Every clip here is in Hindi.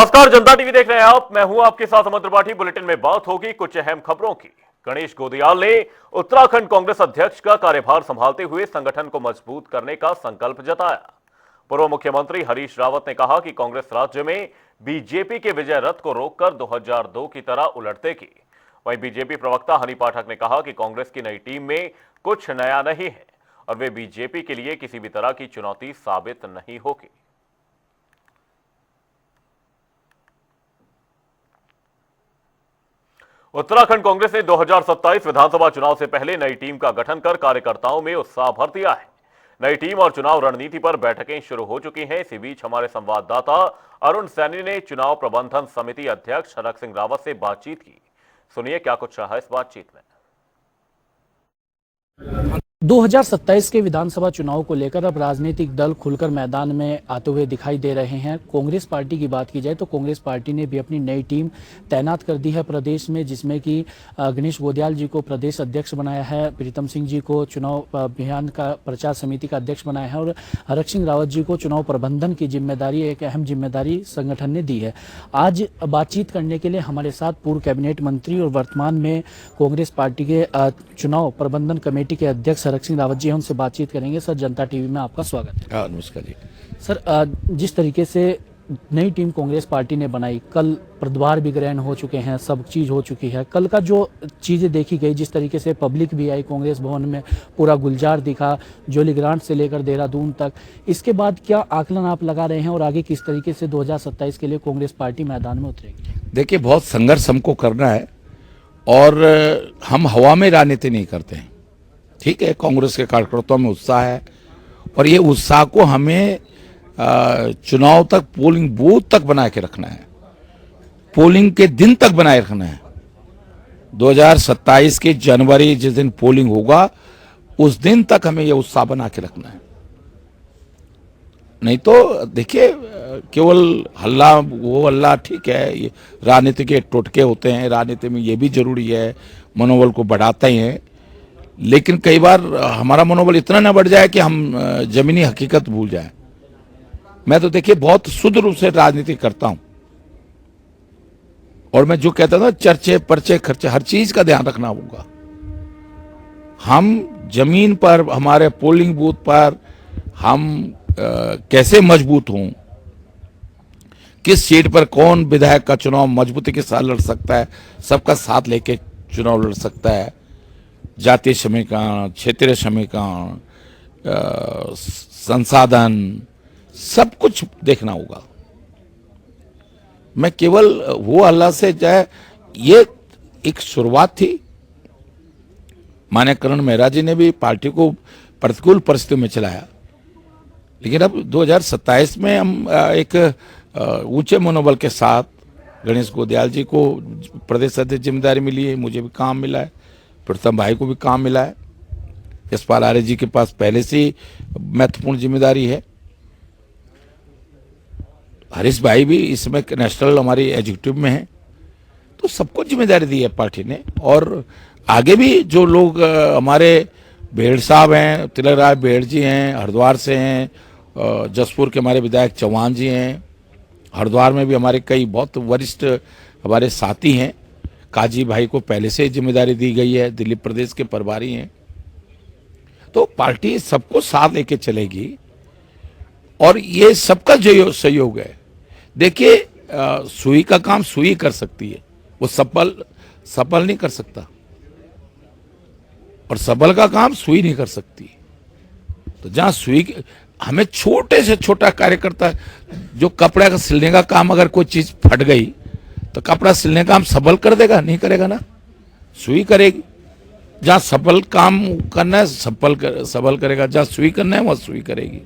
नमस्कार, जनता टीवी देख रहे हैं आप। मैं हूं आपके साथ अमर त्रिपाठी। बुलेटिन में बात होगी कुछ अहम खबरों की। गणेश गोदियाल ने उत्तराखंड कांग्रेस अध्यक्ष का कार्यभार संभालते हुए संगठन को मजबूत करने का संकल्प जताया। पूर्व मुख्यमंत्री हरीश रावत ने कहा कि कांग्रेस राज्य में बीजेपी के विजय रथ को रोककर 2002 की तरह उलटते की। वहीं बीजेपी प्रवक्ता हनी पाठक ने कहा कि कांग्रेस की नई टीम में कुछ नया नहीं है और वे बीजेपी के लिए किसी भी तरह की चुनौती साबित नहीं होगी। उत्तराखंड कांग्रेस ने 2027 विधानसभा चुनाव से पहले नई टीम का गठन कर कार्यकर्ताओं में उत्साह भर दिया है। नई टीम और चुनाव रणनीति पर बैठकें शुरू हो चुकी हैं। इसी बीच हमारे संवाददाता अरुण सैनी ने चुनाव प्रबंधन समिति अध्यक्ष हरक सिंह रावत से बातचीत की। सुनिए क्या कुछ रहा इस बातचीत में। 2027 के विधानसभा चुनाव को लेकर अब राजनीतिक दल खुलकर मैदान में आते हुए दिखाई दे रहे हैं। कांग्रेस पार्टी की बात की जाए तो कांग्रेस पार्टी ने भी अपनी नई टीम तैनात कर दी है प्रदेश में, जिसमें कि गणेश गोदियाल जी को प्रदेश अध्यक्ष बनाया है, प्रीतम सिंह जी को चुनाव अभियान का प्रचार समिति का अध्यक्ष बनाया है और हरक सिंह रावत जी को चुनाव प्रबंधन की जिम्मेदारी, एक अहम जिम्मेदारी संगठन ने दी है। आज बातचीत करने के लिए हमारे साथ पूर्व कैबिनेट मंत्री और वर्तमान में कांग्रेस पार्टी के चुनाव प्रबंधन कमेटी के अध्यक्ष हरक सिंह रावत जी हैं, उनसे बातचीत करेंगे। सर, जनता टीवी में आपका स्वागत है। नमस्कार जी। सर, जिस तरीके से नई टीम कांग्रेस पार्टी ने बनाई, कल प्रद्वार भी ग्रहण हो चुके हैं, सब चीज हो चुकी है। कल का जो चीजें देखी गई, जिस तरीके से पब्लिक भी आई कांग्रेस भवन में, पूरा गुलजार दिखा, जोली ग्रांट से लेकर देहरादून तक, इसके बाद क्या आकलन आप लगा रहे हैं और आगे किस तरीके से 2027 के लिए कांग्रेस पार्टी मैदान में उतरेगी? देखिए, बहुत संघर्ष हमको करना है और हम हवा में राजनीति नहीं करते हैं। ठीक है, कांग्रेस के कार्यकर्ताओं में उत्साह है और ये उत्साह को हमें चुनाव तक, पोलिंग बूथ तक बना के रखना है, पोलिंग के दिन तक बनाए रखना है। 2027 के जनवरी जिस दिन पोलिंग होगा उस दिन तक हमें यह उत्साह बना के रखना है। नहीं तो देखिए, केवल हल्ला वो हल्ला ठीक है, ये राजनीति के टोटके होते हैं, राजनीति में ये भी जरूरी है, मनोबल को बढ़ाता ही है, लेकिन कई बार हमारा मनोबल इतना न बढ़ जाए कि हम जमीनी हकीकत भूल जाएं। मैं तो देखिए बहुत शुद्ध रूप से राजनीति करता हूं और मैं जो कहता था चर्चे पर्चे खर्चे, हर चीज का ध्यान रखना होगा। हम जमीन पर, हमारे पोलिंग बूथ पर हम कैसे मजबूत हों, किस सीट पर कौन विधायक का चुनाव मजबूती के साथ लड़ सकता है, सबका साथ लेके चुनाव लड़ सकता है, जातीय समीकरण, क्षेत्रीय समीकरण, संसाधन, सब कुछ देखना होगा। मैं केवल वो अल्लाह से जाए, ये एक शुरुआत थी। माननीय करण मेहरा जी ने भी पार्टी को प्रतिकूल परिस्थितियों में चलाया, लेकिन अब 2027 में हम एक ऊंचे मनोबल के साथ, गणेश गोदियाल जी को प्रदेश अध्यक्ष जिम्मेदारी मिली है, मुझे भी काम मिला है, प्रीतम भाई को भी काम मिला है, यशपाल आर्य जी के पास पहले से ही महत्वपूर्ण जिम्मेदारी है, हरीश भाई भी इसमें नेशनल हमारी एग्जीक्यूटिव में है, तो सबको जिम्मेदारी दी है पार्टी ने। और आगे भी जो लोग हमारे बेड़ साहब हैं, तिलक राय बेड़ जी हैं, हरिद्वार से हैं, जसपुर के हमारे विधायक चौहान जी हैं, हरिद्वार में भी हमारे कई बहुत वरिष्ठ हमारे साथी हैं, काजी भाई को पहले से जिम्मेदारी दी गई है, दिल्ली प्रदेश के प्रभारी हैं। तो पार्टी सबको साथ लेके चलेगी और ये सबका जो सहयोग है। देखिए, सुई का काम सुई कर सकती है, वो सफल नहीं कर सकता, और सबल का काम सुई नहीं कर सकती। तो जहां सुई, हमें छोटे से छोटा कार्यकर्ता, जो कपड़े का सिलने का काम, अगर कोई चीज फट गई तो कपड़ा सिलने का काम सबल कर देगा? नहीं करेगा ना, सुई करेगी। जहां सबल काम करना है सबल करेगा, जहां सुई करना है वहां सुई करेगी।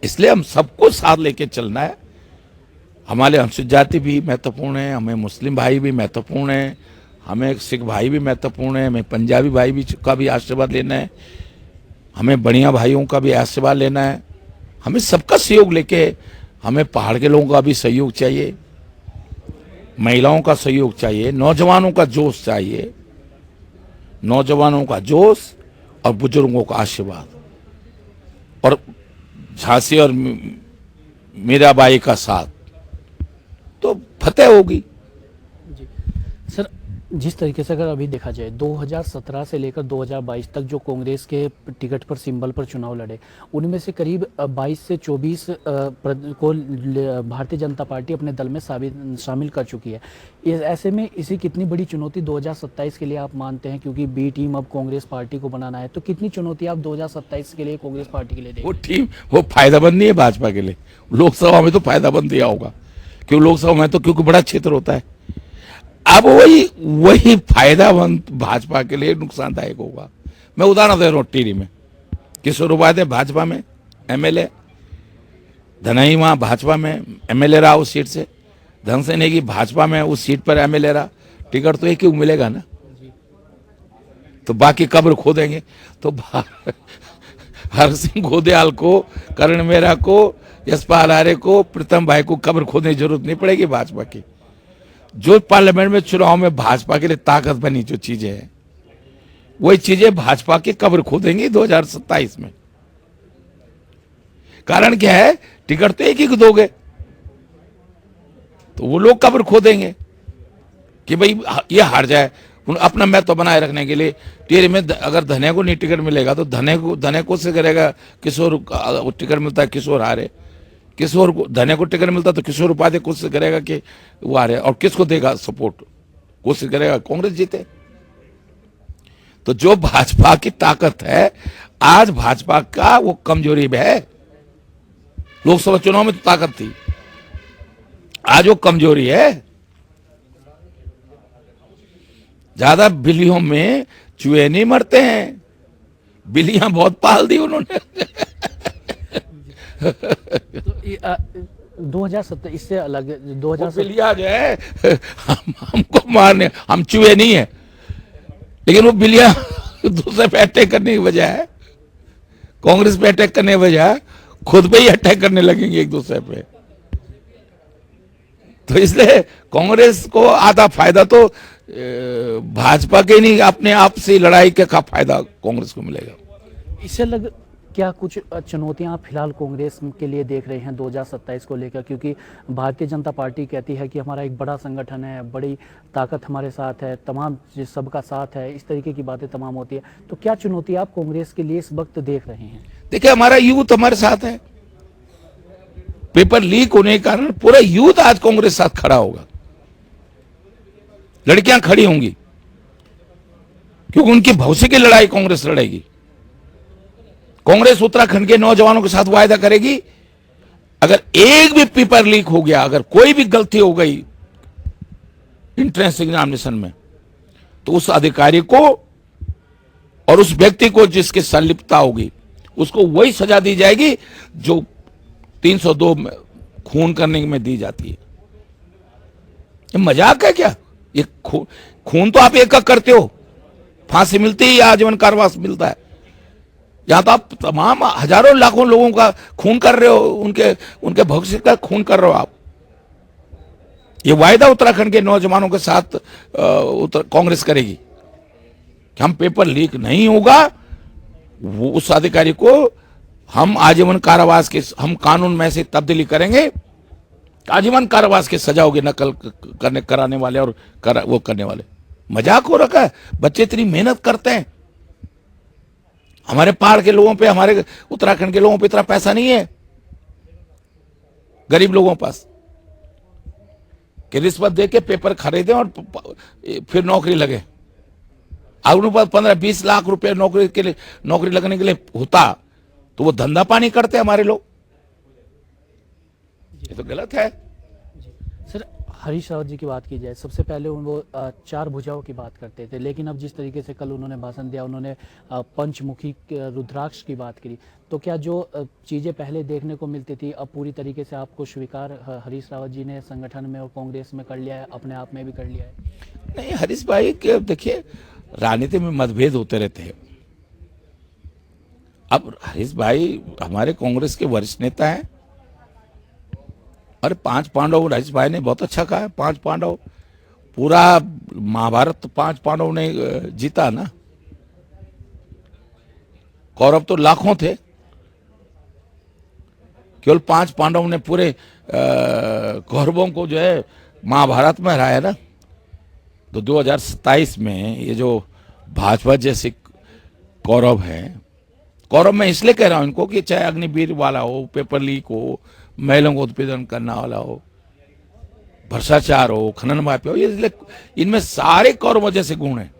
इसलिए हम सबको साथ लेके चलना है। हमारे अनुसूचित जाति भी महत्वपूर्ण है, हमें मुस्लिम भाई भी महत्वपूर्ण है, हमें सिख भाई भी महत्वपूर्ण है, हमें पंजाबी भाई भी का भी आशीर्वाद लेना है, हमें बढ़िया भाइयों का भी आशीर्वाद लेना है। हमें सबका सहयोग लेके, हमें पहाड़ के लोगों का भी सहयोग चाहिए, महिलाओं का सहयोग चाहिए, नौजवानों का जोश चाहिए, नौजवानों का जोश और बुजुर्गों का आशीर्वाद। और झांसी और मीराबाई का साथ, तो फतेह होगी। जी सर, जिस तरीके से अगर अभी देखा जाए 2017 से लेकर 2022 तक जो कांग्रेस के टिकट पर सिंबल पर चुनाव लड़े, उनमें से करीब 22 से 24 को भारतीय जनता पार्टी अपने दल में शामिल कर चुकी है। ऐसे में इसी कितनी बड़ी चुनौती 2027 के लिए आप मानते हैं, क्योंकि बी टीम अब कांग्रेस पार्टी को बनाना है, तो कितनी चुनौती आप 2027 के लिए कांग्रेस पार्टी के लिए वो देखें? टीम वो फायदामंद नहीं है भाजपा के लिए। लोकसभा में तो फायदामंद दिया होगा, क्योंकि लोकसभा में तो क्योंकि बड़ा क्षेत्र होता है। अब वही फायदामंद भाजपा के लिए नुकसानदायक होगा। मैं उदाहरण दे रहा हूँ, टिहरी में किशोर उपाध्याय भाजपा में एमएलए, धनई वहां भाजपा में एमएलए रहा उस सीट से, धन से नेगी भाजपा में उस सीट पर एमएलए रहा, टिकट तो एक ही मिलेगा ना, तो बाकी कब्र खोदेंगे। तो हर सिंह गोदयाल को, करण मेहरा को, यशपाल आर्य को, प्रीतम भाई को कब्र खोदने की जरूरत नहीं पड़ेगी भाजपा की। जो पार्लियामेंट में चुनाव में भाजपा के लिए ताकत बनी जो चीजें हैं, वही चीजें भाजपा की कब्र खोदेंगी 2027 में। कारण क्या है, टिकट तो एक ही को दोगे, तो वो लोग कब्र खोदेंगे कि भाई ये हार जाए। अपना महत्व बनाए रखने के लिए टिहरी में अगर धने को नहीं टिकट मिलेगा तो धने को से करेगा, किशोर टिकट मिलता है किशोर हारे, किशोर को धने को टिकट मिलता तो किशोर उपाध्याय कोशिश करेगा कि वो हारे, और किसको देगा सपोर्ट, कोशिश करेगा कांग्रेस जीते। तो जो भाजपा की ताकत है, आज भाजपा का वो कमजोरी है। लोकसभा चुनाव में तो ताकत थी, आज वो कमजोरी है। ज्यादा बिल्लियों में चूहे नहीं मरते हैं, बिल्लियां बहुत पाल दी उन्होंने। तो 2017 इससे अलग 2017 बिल्लियां जो है हमको मारने, हम चूहे नहीं है, लेकिन वो बिल्लियां दूसरे पे अटैक करने की बजाय, कांग्रेस पे अटैक करने की बजाय खुद पे ही अटैक करने लगेंगे एक दूसरे पे। तो इसलिए कांग्रेस को आधा फायदा तो भाजपा के नहीं, अपने आप से लड़ाई का फायदा कांग्रेस को मिलेगा। इससे अलग क्या कुछ चुनौतियां आप फिलहाल कांग्रेस के लिए देख रहे हैं 2027 को लेकर, क्योंकि भारतीय जनता पार्टी कहती है कि हमारा एक बड़ा संगठन है, बड़ी ताकत हमारे साथ है, तमाम सबका साथ है, इस तरीके की बातें तमाम होती है, तो क्या चुनौती आप कांग्रेस के लिए इस वक्त देख रहे हैं? देखिए, हमारा यूथ हमारे साथ है। पेपर लीक होने के कारण पूरा यूथ आज कांग्रेस साथ खड़ा होगा, लड़कियां खड़ी होंगी, क्योंकि उनकी भविष्य की लड़ाई कांग्रेस लड़ेगी। कांग्रेस उत्तराखंड के नौजवानों के साथ वायदा करेगी, अगर एक भी पेपर लीक हो गया, अगर कोई भी गलती हो गई एंट्रेंस एग्जामिनेशन में, तो उस अधिकारी को और उस व्यक्ति को जिसकी संलिप्तता होगी उसको वही सजा दी जाएगी जो 302 में खून करने में दी जाती है। ये मजाक है क्या? ये खून तो आप एक करते हो, फांसी मिलती है या आजीवन कारावास मिलता है। यहां तो आप तमाम हजारों लाखों लोगों का खून कर रहे हो, उनके भविष्य का खून कर रहे हो आप। ये वायदा उत्तराखंड के नौजवानों के साथ कांग्रेस करेगी कि हम पेपर लीक नहीं होगा, वो उस अधिकारी को हम आजीवन कारावास के, हम कानून में से तब्दीली करेंगे, आजीवन कारावास की सजा होगी नकल कराने वाले और वो करने वाले। मजाक हो रखा है? बच्चे इतनी मेहनत करते हैं, हमारे पहाड़ के लोगों पे, हमारे उत्तराखंड के लोगों पे इतना पैसा नहीं है, गरीब लोगों के पास, कि रिश्वत दे के पेपर खरीदें और फिर नौकरी लगे। अगर उनके पास 15-20 लाख रुपए नौकरी लगने के लिए होता तो वो धंधा पानी करते हमारे लोग। ये तो गलत है। सर, हरीश रावत जी की बात की जाए, सबसे पहले वो 4 भुजाओं की बात करते थे, लेकिन अब जिस तरीके से कल उन्होंने भाषण दिया, उन्होंने पंचमुखी रुद्राक्ष की बात करी, तो क्या जो चीज़ें पहले देखने को मिलती थी अब पूरी तरीके से आपको स्वीकार हरीश रावत जी ने संगठन में और कांग्रेस में कर लिया है, अपने आप में भी कर लिया है? नहीं, हरीश भाई देखिए, राजनीति में मतभेद होते रहते हैं। अब हरीश भाई हमारे कांग्रेस के वरिष्ठ नेता हैं, अरे 5 पांडव, हरीश भाई ने बहुत अच्छा कहा है, 5 पांडव, पूरा महाभारत तो 5 पांडव ने जीता ना, कौरव तो लाखों थे। केवल 5 पांडवों ने पूरे कौरवों को जो है महाभारत में हराया ना। तो 2027 में ये जो भाजपा जैसे कौरव हैं, कौरव मैं इसलिए कह रहा हूं इनको कि चाहे अग्निवीर वाला हो, पेपर लीक हो, महिलाओं को उत्पीड़न करने वाला हो, भ्रष्टाचार हो, खनन माफिया हो, इसलिए इनमें सारे कौरवों जैसे गुण हैं।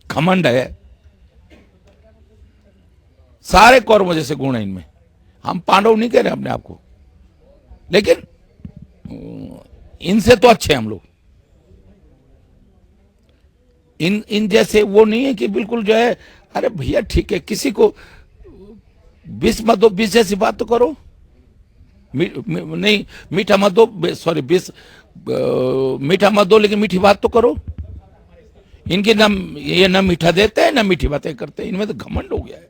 घमंड है, सारे कौरवों जैसे गुण हैं इनमें। हम पांडव नहीं कह रहे अपने आप को, लेकिन इनसे तो अच्छे हम लोग। इन जैसे वो नहीं है कि बिल्कुल जो है, अरे भैया ठीक है, किसी को विष मत दो, विष जैसी बात तो करो। नहीं मीठा मत दो, सॉरी विष मीठा मत दो, लेकिन मीठी बात तो करो। इनके ना ये ना मीठा देते हैं ना मीठी बातें करते हैं, इनमें तो घमंड हो गया है।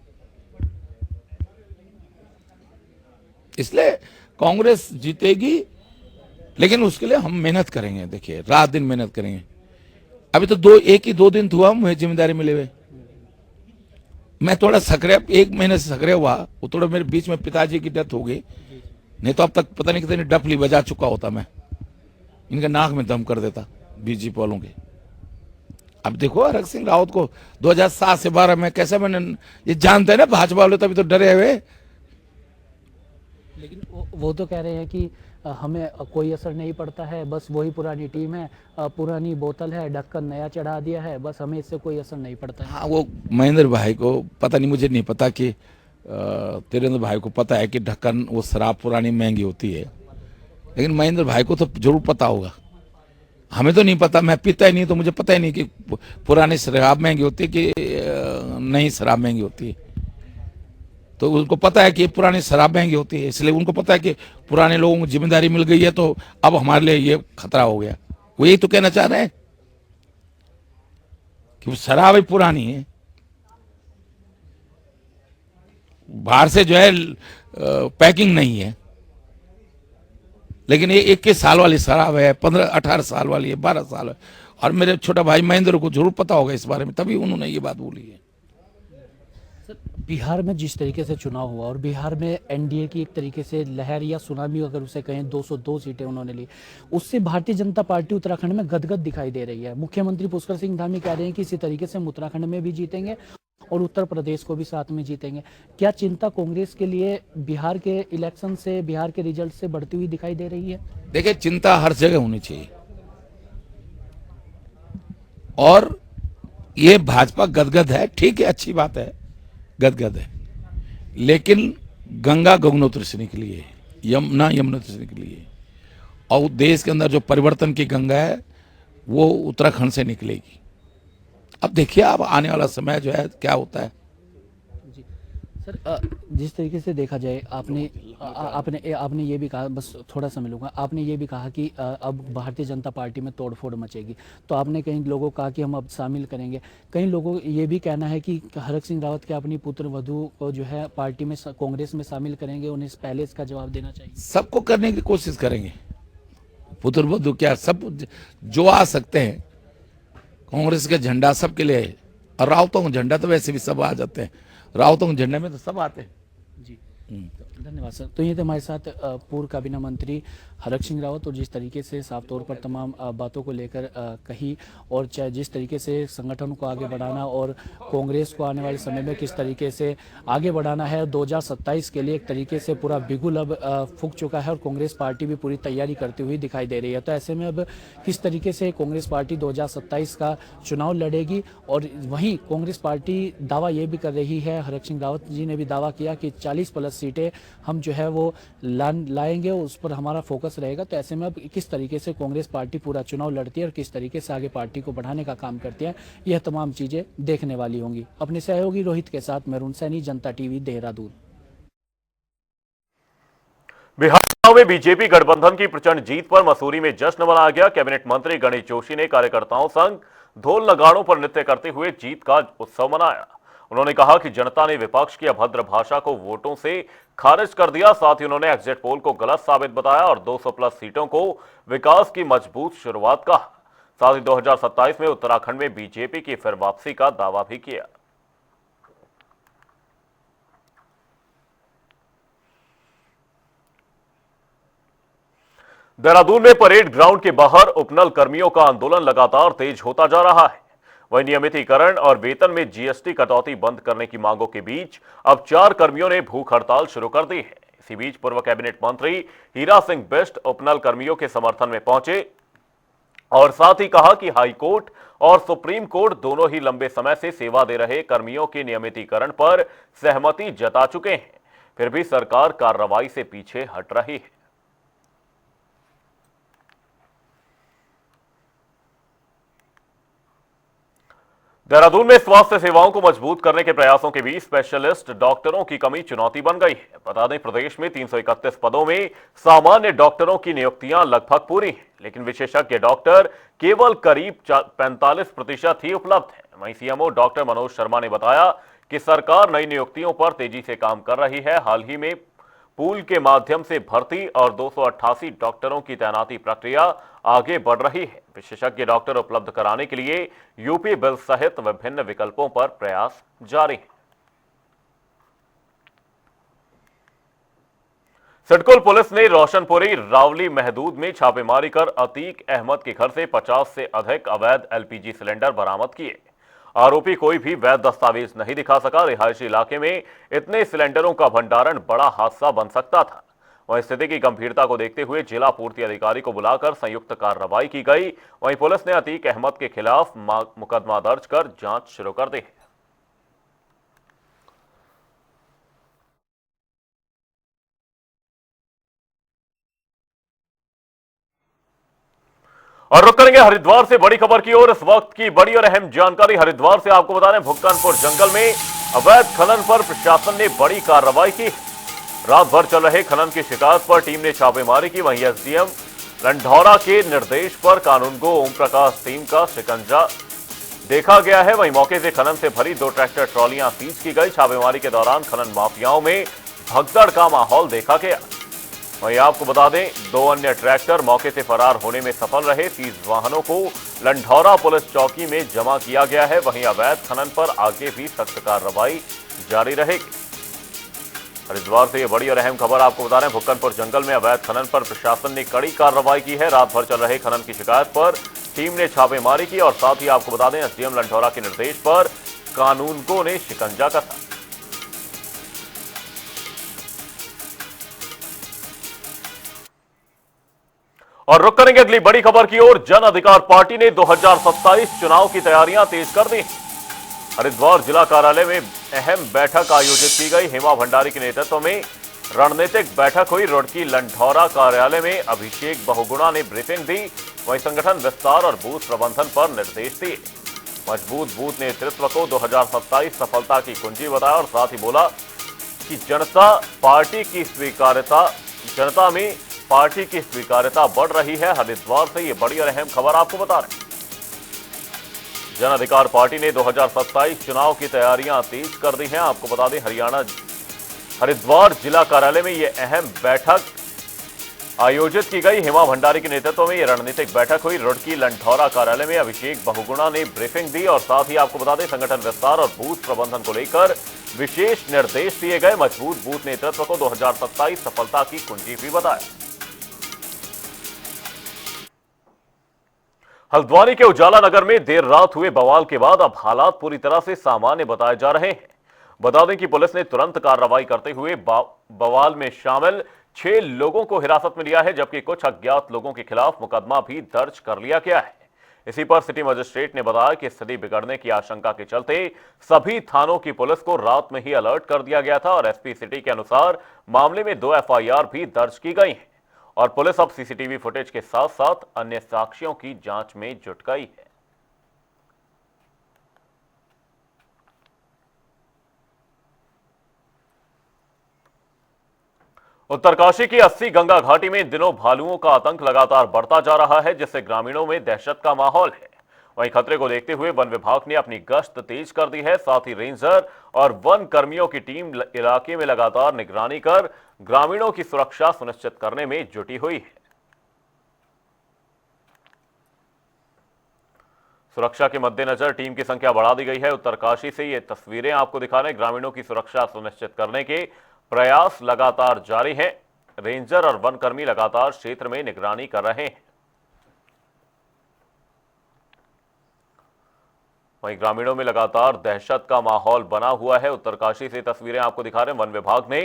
इसलिए कांग्रेस जीतेगी, लेकिन उसके लिए हम मेहनत करेंगे। देखिए रात दिन मेहनत करेंगे। अभी तो एक ही दो दिन हुआ मुझे जिम्मेदारी मिले हुए। मैं थोड़ा सक्रिय, 1 महीने से सक्रिय हुआ, वो थोड़ा मेरे बीच में पिताजी की डेथ हो गई, नहीं तो अब तक पता नहीं कितनी डफली बजा चुका होता मैं, इनके नाक में दम कर देता बीजेपी वालों के। अब देखो हरक सिंह रावत को 2007 से 12 में कैसे मैंने, ये जानते हैं ना भाजपा वाले, तभी तो डरे हुए। लेकिन वो तो कह रहे हैं कि हमें कोई असर नहीं पड़ता है, बस वही पुरानी टीम है, पुरानी बोतल है, ढक्कन नया चढ़ा दिया है, बस हमें इससे कोई असर नहीं पड़ता है। हाँ, वो महेंद्र भाई को पता नहीं, मुझे नहीं पता कि तिरेंद्र भाई को पता है कि ढक्कन वो शराब पुरानी महंगी होती है, लेकिन महेंद्र भाई को तो जरूर पता होगा। हमें तो नहीं पता, मैं पीता ही नहीं, तो मुझे पता ही नहीं कि पुरानी शराब महंगी होती है कि नई शराब महंगी होती है। तो उनको पता है कि पुरानी शराब महंगी होती है, इसलिए उनको पता है कि पुराने लोगों को जिम्मेदारी मिल गई है, तो अब हमारे लिए ये खतरा हो गया। वो यही तो कहना चाह रहे हैं कि शराब ही पुरानी है, बाहर से जो है पैकिंग नहीं है, लेकिन ये 21 साल वाली शराब है, 15-18 साल वाली है, 12 साल है। और मेरे छोटा भाई महेंद्र को जरूर पता होगा इस बारे में, तभी उन्होंने ये बात बोली है। बिहार में जिस तरीके से चुनाव हुआ और बिहार में एनडीए की एक तरीके से लहर या सुनामी अगर उसे कहें, 202 सीटें उन्होंने ली, उससे भारतीय जनता पार्टी उत्तराखंड में गदगद दिखाई दे रही है। मुख्यमंत्री पुष्कर सिंह धामी कह रहे हैं कि इसी तरीके से हम उत्तराखंड में भी जीतेंगे और उत्तर प्रदेश को भी साथ में जीतेंगे। क्या चिंता कांग्रेस के लिए बिहार के इलेक्शन से, बिहार के रिजल्ट से बढ़ती हुई दिखाई दे रही है? देखिए चिंता हर जगह होनी चाहिए, और ये भाजपा गदगद है, ठीक है, अच्छी बात है, गदगद है, लेकिन गंगा गंगोत्री से निकली है, यमुना यमुनोत्री से निकली है, और देश के अंदर जो परिवर्तन की गंगा है वो उत्तराखंड से निकलेगी। अब देखिए अब आने वाला समय जो है क्या होता है। जी सर, जिस तरीके से देखा जाए, आपने ये भी कहा, बस थोड़ा सा मिलूंगा, आपने ये भी कहा कि अब भारतीय जनता पार्टी में तोड़फोड़ मचेगी, तो आपने कई लोगों कहा कि हम अब शामिल करेंगे। कई लोगों ये भी कहना है कि हरक सिंह रावत के अपनी पुत्र वधू को जो है पार्टी में, कांग्रेस में शामिल करेंगे, उन्हें पहले इसका जवाब देना चाहिए। सबको करने की कोशिश करेंगे, पुत्र वधू क्या, सब जो आ सकते हैं। कांग्रेस के झंडा सबके लिए है, और रावतों का झंडा तो वैसे भी सब आ जाते हैं, रावतों के झंडे में तो सब आते हैं। जी धन्यवाद सर। तो ये थे हमारे साथ पूर्व काबीना मंत्री हरक सिंह रावत, और जिस तरीके से साफ तौर पर तमाम बातों को लेकर कही, और चाहे जिस तरीके से संगठन को आगे बढ़ाना और कांग्रेस को आने वाले समय में किस तरीके से आगे बढ़ाना है, 2027 के लिए एक तरीके से पूरा बिगुल अब फूंक चुका है और कांग्रेस पार्टी भी पूरी तैयारी करती हुई दिखाई दे रही है। तो ऐसे में अब किस तरीके से कांग्रेस पार्टी 2027 का चुनाव लड़ेगी, और वहीं कांग्रेस पार्टी दावा ये भी कर रही है, हरक सिंह रावत जी ने भी दावा किया कि 40+ सीटें हम जो है वो लाएंगे, उस पर हमारा फोकस रहेगा। तो ऐसे में अब किस तरीके से कांग्रेस पार्टी पूरा चुनाव लड़ती है और किस तरीके से आगे पार्टी को बढ़ाने का काम करती है, यह तमाम चीजें देखने वाली होंगी। अपने सहयोगी रोहित के साथ मैं अरुण सैनी, जनता टीवी, देहरादून। बिहार चुनाव में बीजेपी गठबंधन की प्रचंड जीत पर मसूरी में जश्न मनाया गया। कैबिनेट मंत्री गणेश जोशी ने कार्यकर्ताओं संग ढोल नगाड़ों पर नृत्य करते हुए जीत का उत्सव मनाया। उन्होंने कहा कि जनता ने विपक्ष की अभद्र भाषा को वोटों से खारिज कर दिया। साथ ही उन्होंने एग्जिट पोल को गलत साबित बताया और 200+ सीटों को विकास की मजबूत शुरुआत कहा। साथ ही 2027 में उत्तराखंड में बीजेपी की फिर वापसी का दावा भी किया। देहरादून में परेड ग्राउंड के बाहर उपनल कर्मियों का आंदोलन लगातार तेज होता जा रहा है। वहीं नियमितीकरण और वेतन में जीएसटी कटौती बंद करने की मांगों के बीच अब 4 कर्मियों ने भूख हड़ताल शुरू कर दी है। इसी बीच पूर्व कैबिनेट मंत्री हीरा सिंह बिष्ट उपनल कर्मियों के समर्थन में पहुंचे और साथ ही कहा कि हाईकोर्ट और सुप्रीम कोर्ट दोनों ही लंबे समय से सेवा दे रहे कर्मियों के नियमितीकरण पर सहमति जता चुके हैं, फिर भी सरकार कार्रवाई से पीछे हट रही है। देहरादून में स्वास्थ्य सेवाओं को मजबूत करने के प्रयासों के बीच स्पेशलिस्ट डॉक्टरों की कमी चुनौती बन गई है। बता दें, प्रदेश में 331 पदों में सामान्य डॉक्टरों की नियुक्तियां लगभग पूरी हैं, लेकिन विशेषज्ञ डॉक्टर केवल करीब 45% ही उपलब्ध हैं। वहीं सीएमओ डॉक्टर मनोज शर्मा ने बताया कि सरकार नई नियुक्तियों पर तेजी से काम कर रही है। हाल ही में पूल के माध्यम से भर्ती और 288 डॉक्टरों की तैनाती प्रक्रिया आगे बढ़ रही है। विशेषज्ञ डॉक्टर उपलब्ध कराने के लिए यूपी बिल सहित विभिन्न विकल्पों पर प्रयास जारी है। सिडकुल पुलिस ने रोशनपुरी रावली महदूद में छापेमारी कर अतीक अहमद के घर से 50 से अधिक अवैध एलपीजी सिलेंडर बरामद किए। आरोपी कोई भी वैध दस्तावेज नहीं दिखा सका। रिहायशी इलाके में इतने सिलेंडरों का भंडारण बड़ा हादसा बन सकता था। वहीं स्थिति की गंभीरता को देखते हुए जिला पूर्ति अधिकारी को बुलाकर संयुक्त कार्रवाई की गई। वहीं पुलिस ने अतीक अहमद के खिलाफ मुकदमा दर्ज कर जांच शुरू कर दी है। और रुक करेंगे हरिद्वार से बड़ी खबर की ओर। इस वक्त की बड़ी और अहम जानकारी हरिद्वार से आपको बता रहे हैं, भुक्कनपुर जंगल में अवैध खनन पर प्रशासन ने बड़ी कार्रवाई की। रात भर चल रहे खनन की शिकायत पर टीम ने छापेमारी की। वहीं एसडीएम लंढौरा के निर्देश पर कानूनगो ओम प्रकाश टीम का शिकंजा देखा गया है। वहीं मौके से खनन से भरी 2 ट्रैक्टर ट्रॉलियां सीज की गई। छापेमारी के दौरान खनन माफियाओं में भगदड़ का माहौल देखा गया। वहीं आपको बता दें, 2 अन्य ट्रैक्टर मौके से फरार होने में सफल रहे। 30 वाहनों को लंढौरा पुलिस चौकी में जमा किया गया है। वहीं अवैध खनन पर आगे भी सख्त कार्रवाई जारी रहेगी। हरिद्वार से ये बड़ी और अहम खबर आपको बता रहे हैं, भुक्कनपुर जंगल में अवैध खनन पर प्रशासन ने कड़ी कार्रवाई की है। रात भर चल रहे खनन की शिकायत पर टीम ने छापेमारी की और साथ ही आपको बता दें, एसडीएम लंढौरा के निर्देश पर कानूनगो ने शिकंजा कसा। और रुक करेंगे अगली बड़ी खबर की ओर। जन अधिकार पार्टी ने 2027 चुनाव की तैयारियां तेज कर दी। हरिद्वार जिला कार्यालय में अहम बैठक आयोजित की गई। हेमा भंडारी के नेतृत्व में रणनीतिक बैठक हुई। रुड़की लंढौरा कार्यालय में अभिषेक बहुगुणा ने ब्रीफिंग दी। वहीं संगठन विस्तार और बूथ प्रबंधन पर निर्देश दिए। मजबूत बूथ नेतृत्व को 2027 सफलता की कुंजी बताया और साथ ही बोला कि जनता में पार्टी की स्वीकार्यता बढ़ रही है। हरिद्वार से ये बड़ी और अहम खबर आपको बता रहे हैं। जन अधिकार पार्टी ने 2027 चुनाव की तैयारियां तेज कर दी हैं। आपको बता दें, हरिद्वार जिला कार्यालय में ये अहम बैठक आयोजित की गई। हेमा भंडारी के नेतृत्व में ये रणनीतिक बैठक हुई। रुड़की लंढौरा कार्यालय में अभिषेक बहुगुणा ने ब्रीफिंग दी और साथ ही आपको बता दें, संगठन विस्तार और बूथ प्रबंधन को लेकर विशेष निर्देश दिए गए। मजबूत बूथ नेतृत्व को 2027 सफलता की कुंजी भी बताया। हल्द्वानी के उजाला नगर में देर रात हुए बवाल के बाद अब हालात पूरी तरह से सामान्य बताए जा रहे हैं। बता दें कि पुलिस ने तुरंत कार्रवाई करते हुए बवाल में शामिल 6 लोगों को हिरासत में लिया है, जबकि कुछ अज्ञात लोगों के खिलाफ मुकदमा भी दर्ज कर लिया गया है। इसी पर सिटी मजिस्ट्रेट ने बताया कि स्थिति बिगड़ने की आशंका के चलते सभी थानों की पुलिस को रात में ही अलर्ट कर दिया गया था और एसपी सिटी के अनुसार मामले में 2 एफआईआर भी दर्ज की गई हैं और पुलिस अब सीसीटीवी फुटेज के साथ साथ अन्य साक्ष्यों की जांच में जुट गई है। उत्तरकाशी की 80 गंगा घाटी में इन दिनों भालुओं का आतंक लगातार बढ़ता जा रहा है, जिससे ग्रामीणों में दहशत का माहौल है। वहीं खतरे को देखते हुए वन विभाग ने अपनी गश्त तेज कर दी है। साथ ही रेंजर और वन कर्मियों की टीम इलाके में लगातार निगरानी कर ग्रामीणों की सुरक्षा सुनिश्चित करने में जुटी हुई है। सुरक्षा के मद्देनजर टीम की संख्या बढ़ा दी गई है। उत्तरकाशी से ये तस्वीरें आपको दिखा रहे हैं। ग्रामीणों की सुरक्षा सुनिश्चित करने के प्रयास लगातार जारी हैं। रेंजर और वनकर्मी लगातार क्षेत्र में निगरानी कर रहे हैं। वहीं ग्रामीणों में लगातार दहशत का माहौल बना हुआ है। उत्तरकाशी से तस्वीरें आपको दिखा रहे हैं। वन विभाग ने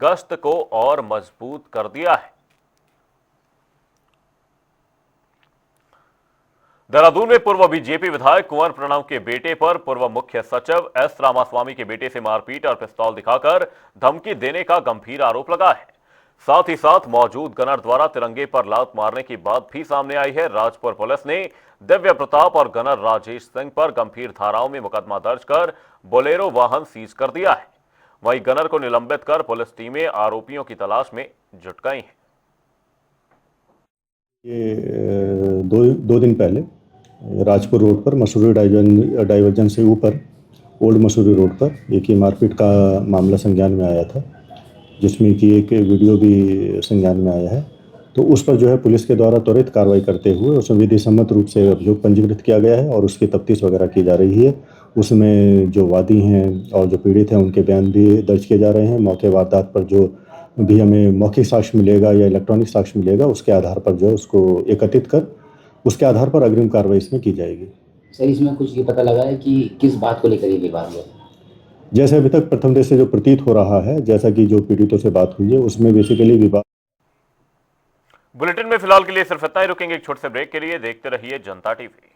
गश्त को और मजबूत कर दिया है। देहरादून में पूर्व बीजेपी विधायक कुंवर प्रणव के बेटे पर पूर्व मुख्य सचिव एस रामास्वामी के बेटे से मारपीट और पिस्तौल दिखाकर धमकी देने का गंभीर आरोप लगा है। साथ ही साथ मौजूद गनर द्वारा तिरंगे पर लात मारने की बात भी सामने आई है। राजपुर पुलिस ने दिव्य प्रताप और गनर राजेश सिंह पर गंभीर धाराओं में मुकदमा दर्ज कर बोलेरो वाहन सीज कर दिया है। वहीं गनर को निलंबित कर पुलिस टीमें आरोपियों की तलाश में जुट गई हैं। ये दो दिन पहले राजपुर रोड पर मसूरी डाइवर्जन से ऊपर ओल्ड मसूरी रोड पर एक ही मारपीट का मामला संज्ञान में आया था, जिसमें कि एक वीडियो भी संज्ञान में आया है। तो उस पर जो है पुलिस के द्वारा त्वरित कार्रवाई करते हुए उसमें विधि सम्मत रूप से अभियोग पंजीकृत किया गया है और उसकी तफ्तीश वगैरह की जा रही है। उसमें जो वादी हैं और जो पीड़ित हैं उनके बयान भी दर्ज किए जा रहे हैं। मौके वारदात पर जो भी हमें मौखिक साक्ष्य मिलेगा या इलेक्ट्रॉनिक साक्ष्य मिलेगा, उसके आधार पर जो उसको एकत्रित कर उसके आधार पर अग्रिम कार्रवाई इसमें की जाएगी। सर, इसमें कुछ ये पता लगा है कि किस बात को लेकर ये विवाद हुआ? जैसे अभी तक प्रथम दृष्टि से जो प्रतीत हो रहा है, जैसा कि जो पीड़ितों से बात हुई है, उसमें बेसिकली विवाद। बुलेटिन में फिलहाल के लिए सिर्फ इतना ही। रुकेंगे एक छोटे से ब्रेक के लिए। देखते रहिए जनता टीवी।